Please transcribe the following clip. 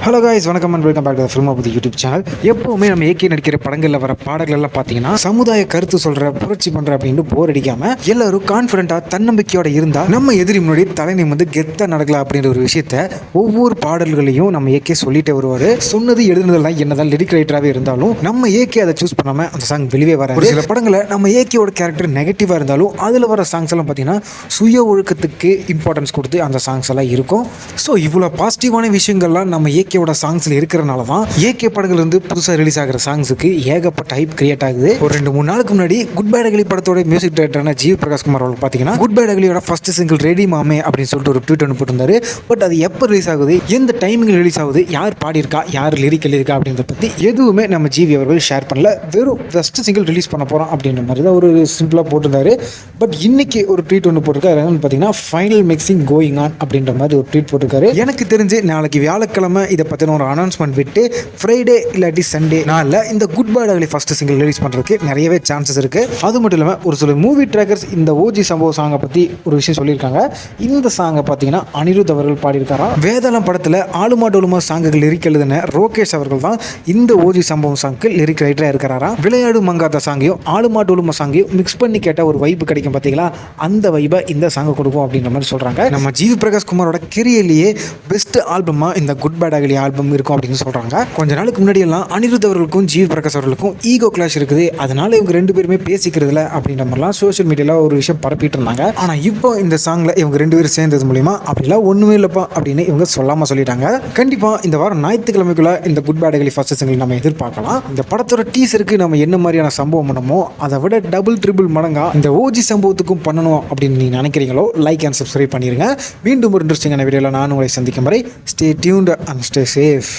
Hello guys, வணக்கம் and welcome back to film of the YouTube channel. எப்போவுமே நம்ம AK நடிக்கிற படங்களில் வர பாடல்கள் எல்லாம் பார்த்தீங்கன்னா சமுதாய கருத்து சொல்கிற புரட்சி பண்ணுற அப்படின்னு போர் அடிக்காமல் எல்லாரும் கான்ஃபிடென்ட்டாக தன்னம்பிக்கையோட இருந்தால் நம்ம எதிரி முன்னாடி தலை நிமிர்ந்து கெத்தாக நடக்கலாம் அப்படின்ற ஒரு விஷயத்த ஒவ்வொரு பாடல்களையும் நம்ம ஏகே சொல்லிட்டே வருவார். சொன்னது எழுதுனதெல்லாம் என்னதான் லிரிக் ரைட்டராகவே இருந்தாலும் நம்ம ஏகே அதை சூஸ் பண்ணாமல் அந்த சாங் வெளியே வர ஒரு சில படங்களை நம்ம ஏகேயோட கேரக்டர் நெகட்டிவாக இருந்தாலும் அதில் வர சாங்ஸ் எல்லாம் பார்த்தீங்கன்னா சுய ஒழுக்கத்துக்கு இம்பார்ட்டன்ஸ் கொடுத்து அந்த சாங்ஸ் எல்லாம் இருக்கும். ஸோ இவ்வளோ பாசிட்டிவான விஷயங்கள்லாம் நம்ம ஏகேவோட சாங்ஸில் இருக்கிறனால தான் ஏகே படங்கள் வந்து புதுசாக ரிலீஸ் ஆகிற சாங்ஸுக்கு ஏகப்பட்ட ஹைப் கிரியேட் ஆகுது. ஒரு 2-3 நாளுக்கு முன்னாடி குட் பை அகலி படத்தோட மியூசிக் டைரக்டரான ஜிவி பிரகாஷ் குமார் அவர்கள் பார்த்தீங்கன்னா குட் பை அகலியோட ஃபர்ஸ்ட் சிங்கிள் ரெடி மாமே அப்படின்னு சொல்லிட்டு ஒரு ட்வீட் ஒன்று போட்டிருந்தாரு. பட் அது எப்போ ரிலீஸ் ஆகுது, எந்த டைமிங்கில் ரிலீஸ் ஆகுது, யார் பாடியிருக்கா, யார் லிரிக் எழுதியிருக்கா அப்படின்றத பற்றி எதுவுமே நம்ம ஜிவி அவர்கள் ஷேர் பண்ணல. வெறும் ஃபர்ஸ்ட் சிங்கிள் ரிலீஸ் பண்ண போகிறோம் அப்படின்ற மாதிரி தான் ஒரு சிம்பிளாக போட்டிருந்தாரு. பட் இன்னைக்கு ஒரு ட்வீட் ஒன்று போட்டிருக்காரு. என்னன்னு பார்த்தீங்கன்னா ஃபைனல் மிக்சிங் கோயிங் ஆன் அப்படின்ற மாதிரி ஒரு ட்வீட் போட்டிருக்காரு. எனக்கு தெரிஞ்சு நாளைக்கு வியாழக்கிழமை இதை பற்றின ஒரு அனௌன்ஸ்மெண்ட் விட்டு ஃப்ரைடே இல்லாட்டி சண்டே நாளில் இந்த good bad ugly first single release பண்ணுறதுக்கு நிறையவே சான்சஸ் இருக்குது. அது மட்டும் இல்லாமல் ஒரு சில மூவி ட்ராக்கர்ஸ் இந்த ஓஜி சம்பவ சாங்கை பற்றி ஒரு விஷயம் சொல்லியிருக்காங்க. இந்த சாங்கை பார்த்தீங்கன்னா அனிருத் அவர்கள் பாடியிருக்காராம். வேதாளம் படத்தில் ஆளுமா டோலுமா சாங்குகள் லிரிக் எழுதின ரோகேஷ் அவர்கள் தான் இந்த ஓஜி சம்பவம் சாங்க்கு லிரிக் ரைட்டராக இருக்கிறாராம். விளையாடு மங்காத சாங்கையும் ஆளுமா டோலுமா சாங்கையும் மிக்ஸ் பண்ணி கேட்டால் ஒரு வைப்பு கிடைக்கும் பார்த்தீங்களா, அந்த வைப்பை இந்த சாங்கை கொடுக்கும் அப்படின்ற மாதிரி சொல்கிறாங்க. நம்ம ஜிவி பிரகாஷ் குமாரோட கெரியர்லேயே பெஸ்ட் ஆல்பமாக இந்த குட் பை அகலி ஆல்பம் இருக்கும் அப்படின்னு சொல்கிறாங்க. கொஞ்ச நாளுக்கு முன்னாடி எல்லாம் அனிருத் அவர்களுக்கும் ஜிவி பிரகாஷ் அவர்களுக்கும் ஈகோ கிளாஷ் இருக்குது, அதனால இவங்க 2 பேருமே பேசிக்கிறதுல அப்படின்ற மாதிரிலாம் சோஷியல் மீடியாவில் ஒரு விஷயம் பரப்பிட்டு இருந்தாங்க. ஆனால் இப்போ இந்த சாங்கில் இவங்க 2 பேரும் சேர்ந்தது மூலிமா அப்படிலாம் ஒன்றுமே இல்லைப்பா அப்படின்னு இவங்க சொல்லாமல் சொல்லிட்டாங்க. கண்டிப்பாக இந்த வாரம் ஞாயிற்றுக்கிழமைக்குள்ள இந்த good bad ugly first single நம்ம எதிர்பார்க்கலாம். இந்த படத்தோட டீசருக்கு நம்ம என்ன மாதிரியான சம்பவம் பண்ணமோ அதை விட டபுள் ட்ரிபிள் மடங்கா இந்த ஓஜி சம்பவத்துக்கும் பண்ணணும் அப்படின்னு நீங்க நினைக்கிறீங்களோ லைக் அண்ட் சப்ஸ்கிரைப் பண்ணிருங்க. மீண்டும் ஒரு இன்ட்ரெஸ்டிங்கான வீடியோவில் நான் உங்களை சந்திக்கும் வரை stay tuned and stay safe.